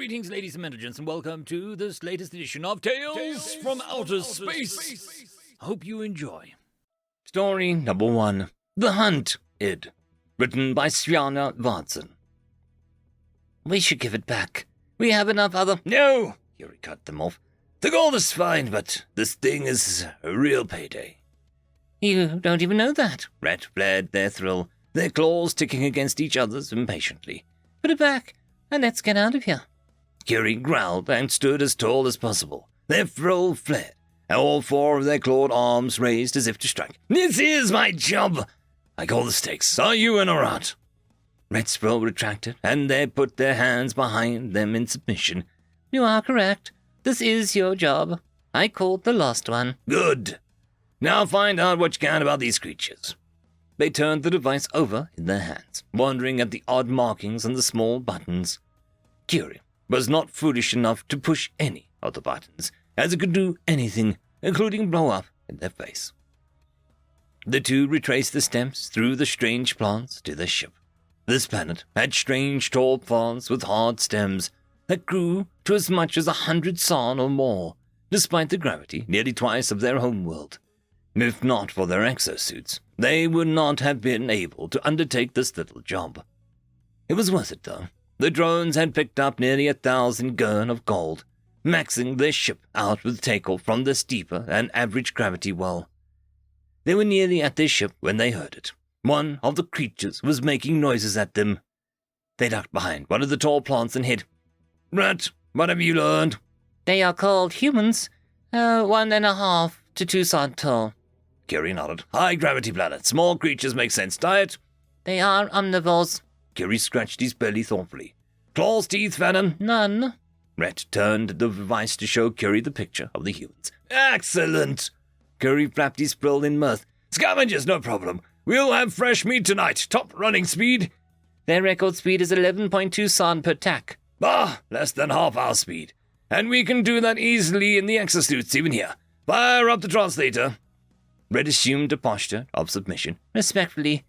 Greetings, ladies and gentlemen, and welcome to this latest edition of Tales from Outer Space. Hope you enjoy. Story number 1, The Hunt, Id. Written by Sviana Watson. We should give it back. We have enough other— No! Yuri cut them off. The gold is fine, but this thing is a real payday. You don't even know that. Rat flared their thrill, their claws ticking against each other's impatiently. Put it back, and let's get out of here. Curie growled and stood as tall as possible. Their thrill flared, and all 4 of their clawed arms raised as if to strike. This is my job! I call the stakes. Are you in or out? Red Sproul retracted, and they put their hands behind them in submission. You are correct. This is your job. I called the last one. Good. Now find out what you can about these creatures. They turned the device over in their hands, wondering at the odd markings on the small buttons. Curie was not foolish enough to push any of the buttons, as it could do anything, including blow up in their face. The 2 retraced the steps through the strange plants to their ship. This planet had strange tall plants with hard stems that grew to as much as 100 son or more, despite the gravity nearly twice of their homeworld. If not for their exosuits, they would not have been able to undertake this little job. It was worth it, though. The drones had picked up nearly 1,000 gurn of gold, maxing their ship out with takeoff from the steeper than average gravity well. They were nearly at their ship when they heard it. One of the creatures was making noises at them. They ducked behind one of the tall plants and hid. Rat, what have you learned? They are called humans. 1.5 to 2 sod tall. Curie nodded. High gravity planet. Small creatures make sense. Diet? They are omnivores. Curie scratched his belly thoughtfully. Claws, teeth, venom? None. Rat turned the device to show Curie the picture of the humans. Excellent! Curie flapped his frill in mirth. Scavengers, no problem. We'll have fresh meat tonight. Top running speed? Their record speed is 11.2 son per tack. Ah, less than half our speed. And we can do that easily in the exosuits even here. Fire up the translator. Red assumed a posture of submission. Respectfully,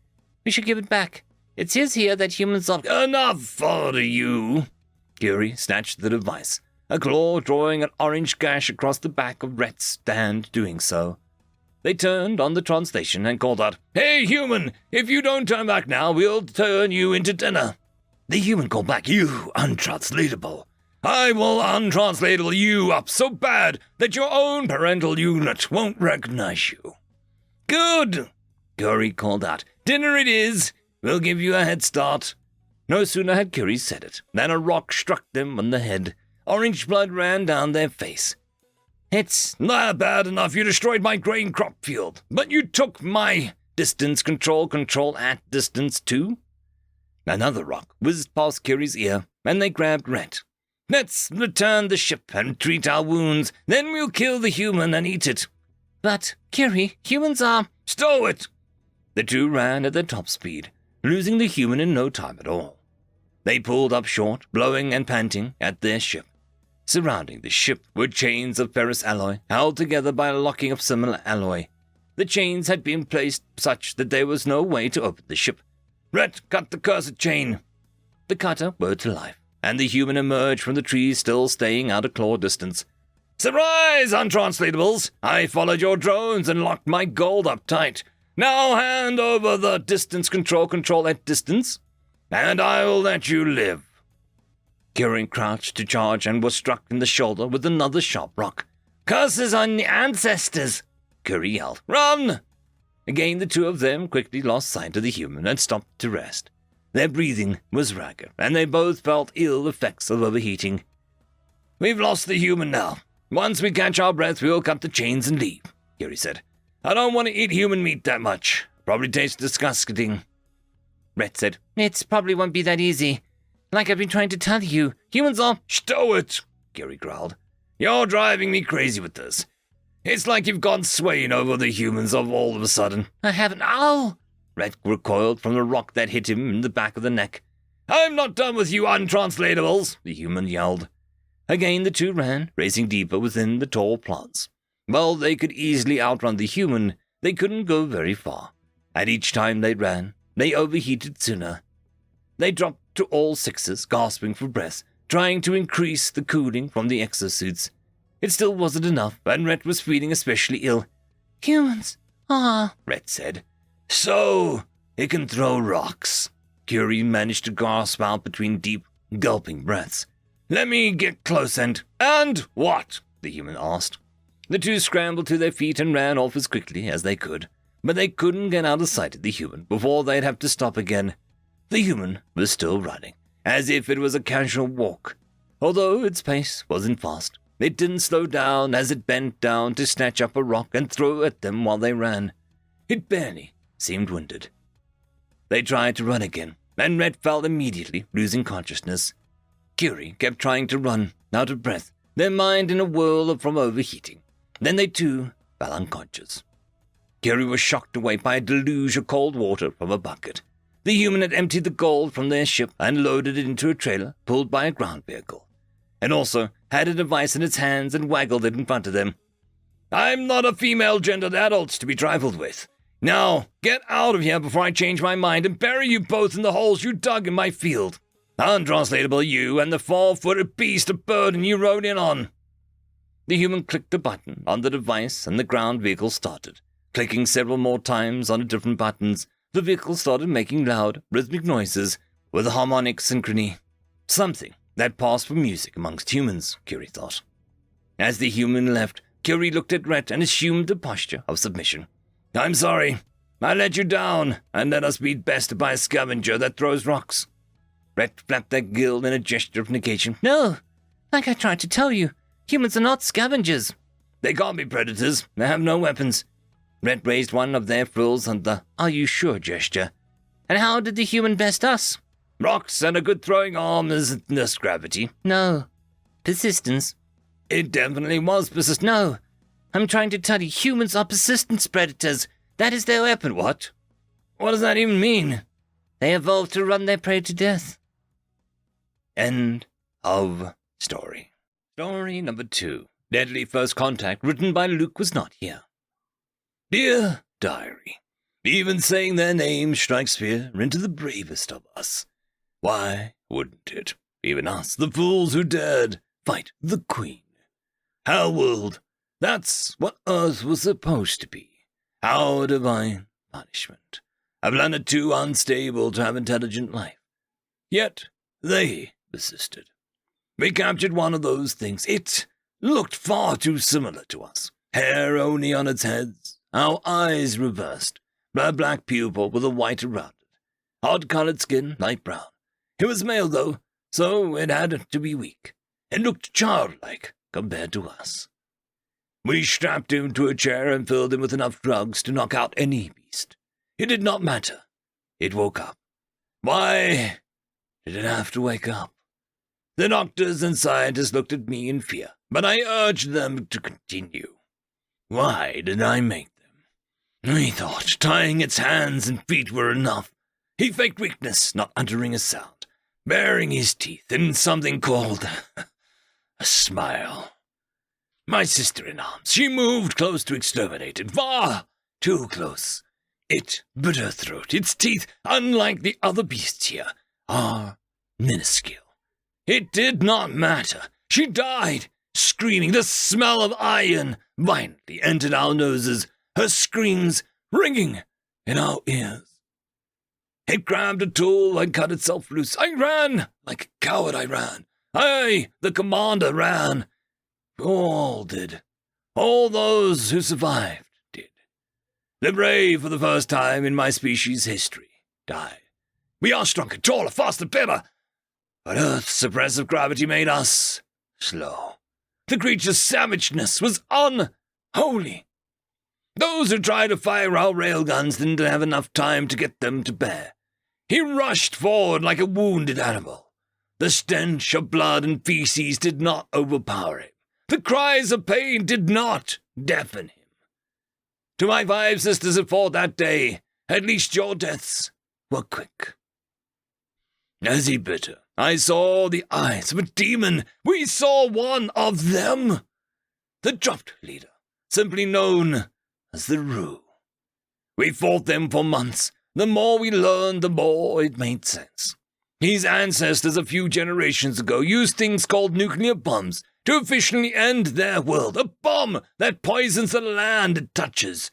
we should give it back. It says here that humans are— Enough for you! Curie snatched the device, a claw drawing an orange gash across the back of Rhett's stand doing so. They turned on the translation and called out, Hey, human! If you don't turn back now, we'll turn you into dinner. The human called back, You untranslatable! I will untranslatable you up so bad that your own parental unit won't recognize you. Good! Curie called out, Dinner it is! We'll give you a head start. No sooner had Curie said it than a rock struck them on the head. Orange blood ran down their face. It's not bad enough you destroyed my grain crop field, but you took my distance control at distance too? Another rock whizzed past Curie's ear, and they grabbed Rhett. Let's return the ship and treat our wounds, then we'll kill the human and eat it. But, Curie, humans are— Stow it! The 2 ran at their top speed, losing the human in no time at all. They pulled up short, blowing and panting at their ship. Surrounding the ship were chains of ferrous alloy, held together by a locking of similar alloy. The chains had been placed such that there was no way to open the ship. Rat, cut the cursed chain! The cutter whirred to life, and the human emerged from the trees, still staying out of claw distance. Surprise, untranslatables! I followed your drones and locked my gold up tight. Now hand over the distance control at distance, and I will let you live. Curie crouched to charge and was struck in the shoulder with another sharp rock. Curses on the ancestors! Curie yelled. Run! Again the 2 of them quickly lost sight of the human and stopped to rest. Their breathing was ragged, and they both felt ill effects of overheating. We've lost the human now. Once we catch our breath, we'll cut the chains and leave, Curie said. I don't want to eat human meat that much. Probably tastes disgusting. Rhett said, It probably won't be that easy. Like I've been trying to tell you, humans are— Stow it, Curie growled. You're driving me crazy with this. It's like you've gone swaying over the humans all of a sudden. I haven't— Ow! Rhett recoiled from the rock that hit him in the back of the neck. I'm not done with you untranslatables, the human yelled. Again the 2 ran, racing deeper within the tall plants. While they could easily outrun the human, they couldn't go very far. At each time they ran, they overheated sooner. They dropped to all 6s, gasping for breath, trying to increase the cooling from the exosuits. It still wasn't enough, and Rhett was feeling especially ill. "Humans, Rhett said. "So, it can throw rocks." Curie managed to gasp out between deep, gulping breaths. "Let me get close and what?" the human asked. The two scrambled to their feet and ran off as quickly as they could, but they couldn't get out of sight of the human before they'd have to stop again. The human was still running, as if it was a casual walk. Although its pace wasn't fast, it didn't slow down as it bent down to snatch up a rock and throw at them while they ran. It barely seemed winded. They tried to run again, and Red fell immediately, losing consciousness. Curie kept trying to run, out of breath, their mind in a whirl from overheating. Then they too fell unconscious. Curie was shocked awake by a deluge of cold water from a bucket. The human had emptied the gold from their ship and loaded it into a trailer pulled by a ground vehicle, and also had a device in its hands and waggled it in front of them. "I'm not a female-gendered adult to be trifled with. Now, get out of here before I change my mind and bury you both in the holes you dug in my field. Untranslatable you and the 4-footed beast of burden you rode in on." The human clicked a button on the device and the ground vehicle started. Clicking several more times on the different buttons, the vehicle started making loud, rhythmic noises with a harmonic synchrony. Something that passed for music amongst humans, Curie thought. As the human left, Curie looked at Rhett and assumed a posture of submission. "I'm sorry. I let you down and let us be bested by a scavenger that throws rocks." Rhett flapped their gill in a gesture of negation. "No, like I tried to tell you, humans are not scavengers." "They can't be predators. They have no weapons." Rhett raised one of their frills on the "are you sure" gesture. "And how did the human best us?" "Rocks and a good throwing arm is less gravity." "No. Persistence." "It definitely was persistent." "No. I'm trying to tell you, humans are persistence predators. That is their weapon." "What? What does that even mean?" "They evolved to run their prey to death." End of story. Story number 2. Deadly First Contact, written by Luke, was not here. Dear Diary, even saying their name strikes fear into the bravest of us. Why wouldn't it? Even us, the fools who dared fight the Queen. Hellworld, that's what Earth was supposed to be. Our divine punishment. A planet too unstable to have intelligent life. Yet they persisted. We captured one of those things. It looked far too similar to us. Hair only on its heads, our eyes reversed, a black pupil with a white around it, odd-colored skin, light brown. It was male, though, so it had to be weak. It looked childlike compared to us. We strapped him to a chair and filled him with enough drugs to knock out any beast. It did not matter. It woke up. Why did it have to wake up? The doctors and scientists looked at me in fear, but I urged them to continue. Why did I make them? We thought tying its hands and feet were enough. He faked weakness, not uttering a sound, baring his teeth in something called a smile. My sister-in-arms, she moved close to exterminate it, far too close. It bit her throat. Its teeth, unlike the other beasts here, are minuscule. It did not matter. She died, screaming. The smell of iron violently entered our noses, her screams ringing in our ears. It grabbed a tool and cut itself loose. I ran. Like a coward, I ran. I, the commander, ran. All did. All those who survived did. The brave, for the first time in my species' history, died. We are stronger, taller, faster, better. But Earth's suppressive gravity made us slow. The creature's savageness was unholy. Those who tried to fire our railguns didn't have enough time to get them to bear. He rushed forward like a wounded animal. The stench of blood and feces did not overpower him. The cries of pain did not deafen him. To my 5 sisters who fought that day, at least your deaths were quick. As he bit her, I saw the eyes of a demon. We saw one of them. The dropped leader, simply known as the Rue. We fought them for months. The more we learned, the more it made sense. His ancestors a few generations ago used things called nuclear bombs to efficiently end their world. A bomb that poisons the land it touches.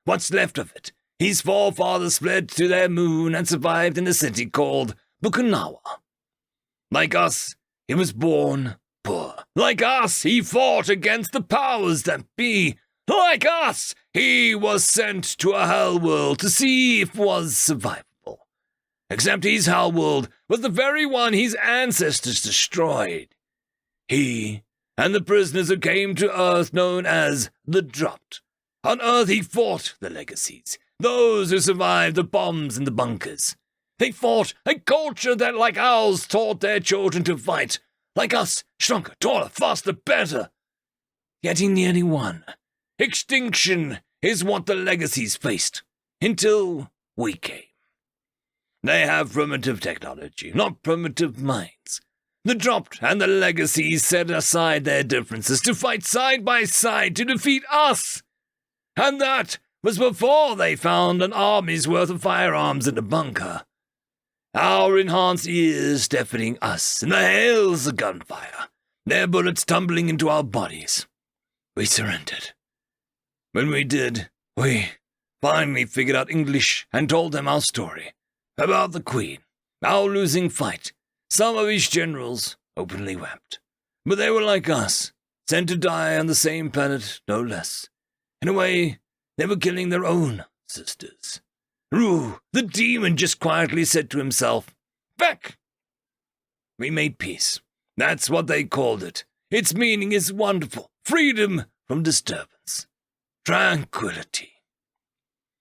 What's left of it, his forefathers fled to their moon and survived in a city called Bukunawa. Like us, he was born poor. Like us, he fought against the powers that be. Like us, he was sent to a hellworld to see if was survivable. Except his hellworld was the very one his ancestors destroyed. He and the prisoners who came to Earth known as the Dropped. On Earth he fought the legacies, those who survived the bombs and the bunkers. They fought a culture that, like ours, taught their children to fight. Like us, stronger, taller, faster, better. Yet he nearly won. Extinction is what the legacies faced, until we came. They have primitive technology, not primitive minds. The Dropped and the legacies set aside their differences to fight side by side to defeat us. And that was before they found an army's worth of firearms in a bunker. Our enhanced ears deafening us in the hails of gunfire, their bullets tumbling into our bodies. We surrendered. When we did, we finally figured out English and told them our story. About the Queen, our losing fight. Some of his generals openly wept. But they were like us, sent to die on the same planet, no less. In a way, they were killing their own sisters. Rue, the demon, just quietly said to himself, Feck! We made peace. That's what they called it. Its meaning is wonderful. Freedom from disturbance. Tranquility.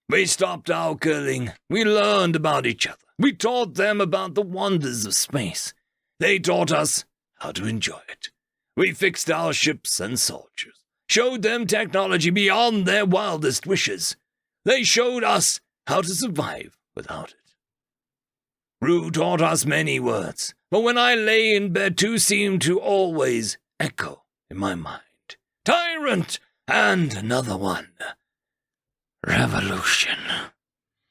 We stopped our killing. We learned about each other. We taught them about the wonders of space. They taught us how to enjoy it. We fixed our ships and soldiers, showed them technology beyond their wildest wishes. They showed us how to survive without it. Rue taught us many words, but when I lay in bed, two seemed to always echo in my mind. Tyrant and another one. Revolution.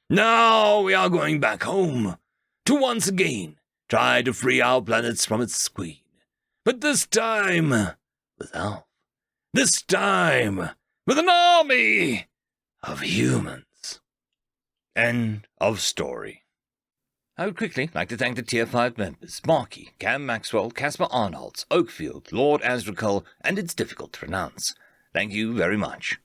Now we are going back home to once again try to free our planets from its queen. But this time with Alf. This time with an army of humans. End of story. I would quickly like to thank the Tier 5 members, Marky, Cam Maxwell, Caspar Arnolds, Oakfield, Lord Azrakul, and It's Difficult to Pronounce. Thank you very much.